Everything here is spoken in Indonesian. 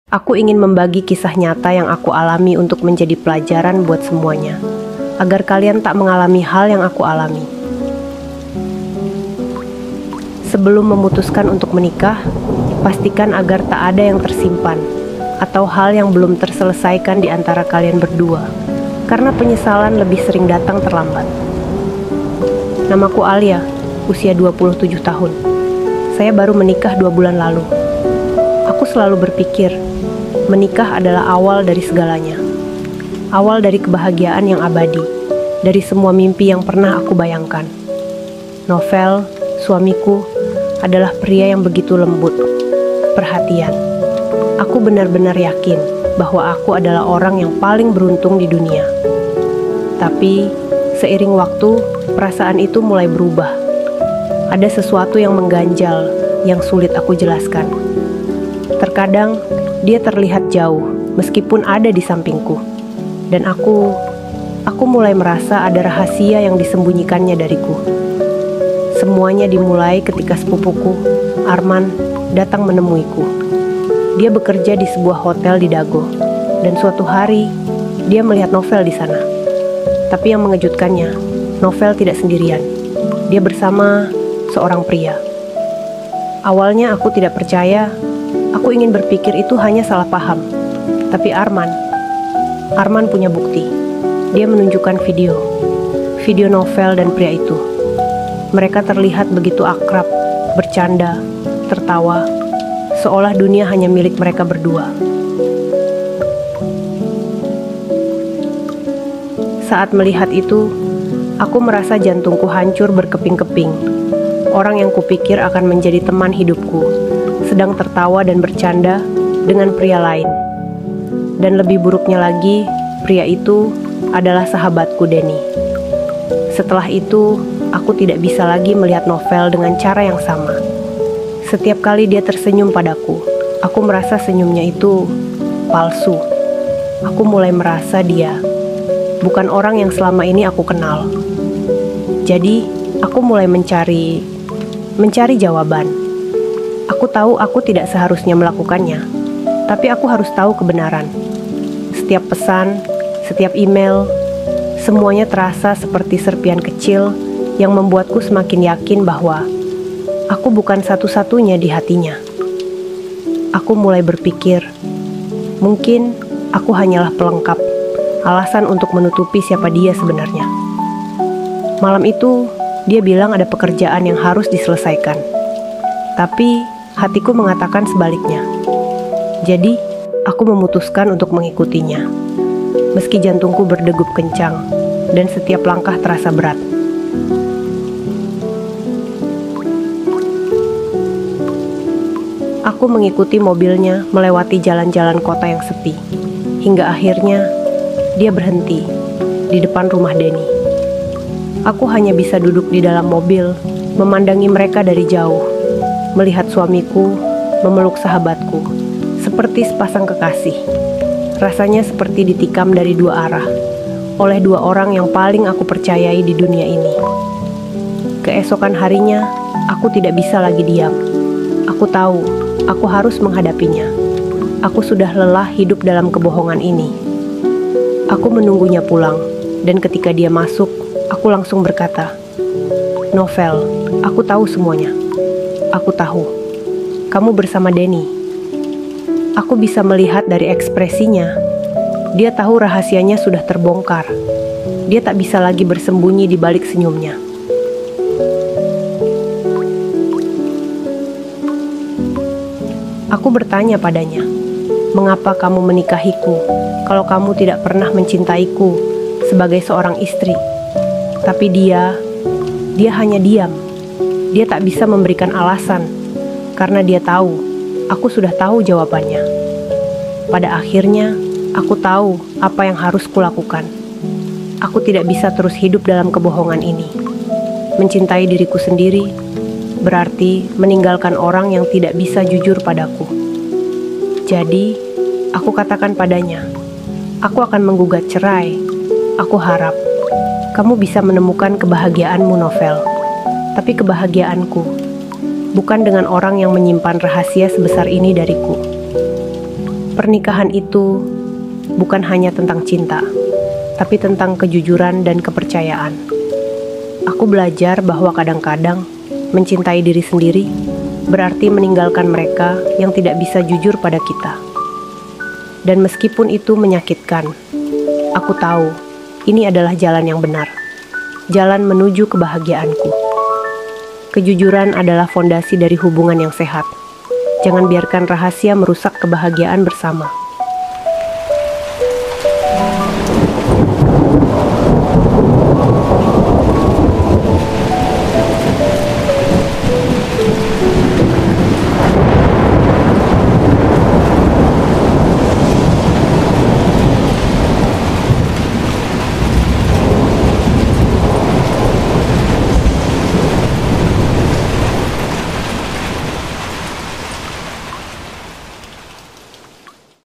Aku ingin membagi kisah nyata yang aku alami untuk menjadi pelajaran buat semuanya, agar kalian tak mengalami hal yang aku alami. Sebelum memutuskan untuk menikah, pastikan agar tak ada yang tersimpan atau hal yang belum terselesaikan di antara kalian berdua, karena penyesalan lebih sering datang terlambat. Namaku Alia, usia 27 tahun. Saya baru menikah 2 bulan lalu. Aku selalu berpikir, menikah adalah awal dari segalanya. Awal dari kebahagiaan yang abadi, dari semua mimpi yang pernah aku bayangkan. Novel, suamiku, adalah pria yang begitu lembut, perhatian. Aku benar-benar yakin bahwa aku adalah orang yang paling beruntung di dunia. Tapi, seiring waktu, perasaan itu mulai berubah. Ada sesuatu yang mengganjal, yang sulit aku jelaskan. Terkadang, dia terlihat jauh, meskipun ada di sampingku. Dan aku mulai merasa ada rahasia yang disembunyikannya dariku. Semuanya dimulai ketika sepupuku, Arman, datang menemuiku. Dia bekerja di sebuah hotel di Dago, dan suatu hari, dia melihat Novel di sana. Tapi yang mengejutkannya, Novel tidak sendirian. Dia bersama seorang pria. Awalnya aku tidak percaya, aku ingin berpikir itu hanya salah paham. Tapi Arman punya bukti. Dia menunjukkan video Novel dan pria itu. Mereka terlihat begitu akrab, bercanda, tertawa, seolah dunia hanya milik mereka berdua. Saat melihat itu, aku merasa jantungku hancur berkeping-keping. Orang yang kupikir akan menjadi teman hidupku, sedang tertawa dan bercanda dengan pria lain. Dan lebih buruknya lagi, pria itu adalah sahabatku Denny. Setelah itu, aku tidak bisa lagi melihat Novel dengan cara yang sama. Setiap kali dia tersenyum padaku, aku merasa senyumnya itu palsu. Aku mulai merasa dia bukan orang yang selama ini aku kenal. Jadi, aku mulai mencari jawaban. Aku tahu aku tidak seharusnya melakukannya, tapi aku harus tahu kebenaran. Setiap pesan, setiap email, semuanya terasa seperti serpian kecil yang membuatku semakin yakin bahwa aku bukan satu-satunya di hatinya. Aku mulai berpikir, mungkin aku hanyalah pelengkap, alasan untuk menutupi siapa dia sebenarnya. Malam itu, dia bilang ada pekerjaan yang harus diselesaikan. Tapi, hatiku mengatakan sebaliknya. Jadi, aku memutuskan untuk mengikutinya. Meski jantungku berdegup kencang, dan setiap langkah terasa berat. Aku mengikuti mobilnya melewati jalan-jalan kota yang sepi. Hingga akhirnya, dia berhenti di depan rumah Denny. Aku hanya bisa duduk di dalam mobil, memandangi mereka dari jauh, melihat suamiku memeluk sahabatku, seperti sepasang kekasih. Rasanya seperti ditikam dari dua arah, oleh dua orang yang paling aku percayai di dunia ini. Keesokan harinya, aku tidak bisa lagi diam. Aku tahu, aku harus menghadapinya. Aku sudah lelah hidup dalam kebohongan ini. Aku menunggunya pulang, dan ketika dia masuk, aku langsung berkata, "Novel, aku tahu semuanya. Aku tahu, kamu bersama Denny." Aku bisa melihat dari ekspresinya, dia tahu rahasianya sudah terbongkar. Dia tak bisa lagi bersembunyi di balik senyumnya. Aku bertanya padanya, "Mengapa kamu menikahiku kalau kamu tidak pernah mencintaiku sebagai seorang istri?" Tapi dia hanya diam. Dia tak bisa memberikan alasan, karena dia tahu, aku sudah tahu jawabannya. Pada akhirnya, aku tahu apa yang harus kulakukan. Aku tidak bisa terus hidup dalam kebohongan ini. Mencintai diriku sendiri berarti meninggalkan orang yang tidak bisa jujur padaku. Jadi, aku katakan padanya, aku akan menggugat cerai. Aku harap kamu bisa menemukan kebahagiaanmu, Novel. Tapi kebahagiaanku bukan dengan orang yang menyimpan rahasia sebesar ini dariku. Pernikahan itu bukan hanya tentang cinta, tapi tentang kejujuran dan kepercayaan. Aku belajar bahwa kadang-kadang mencintai diri sendiri berarti meninggalkan mereka yang tidak bisa jujur pada kita. Dan meskipun itu menyakitkan, aku tahu ini adalah jalan yang benar, jalan menuju kebahagiaanku. Kejujuran adalah fondasi dari hubungan yang sehat. Jangan biarkan rahasia merusak kebahagiaan bersama.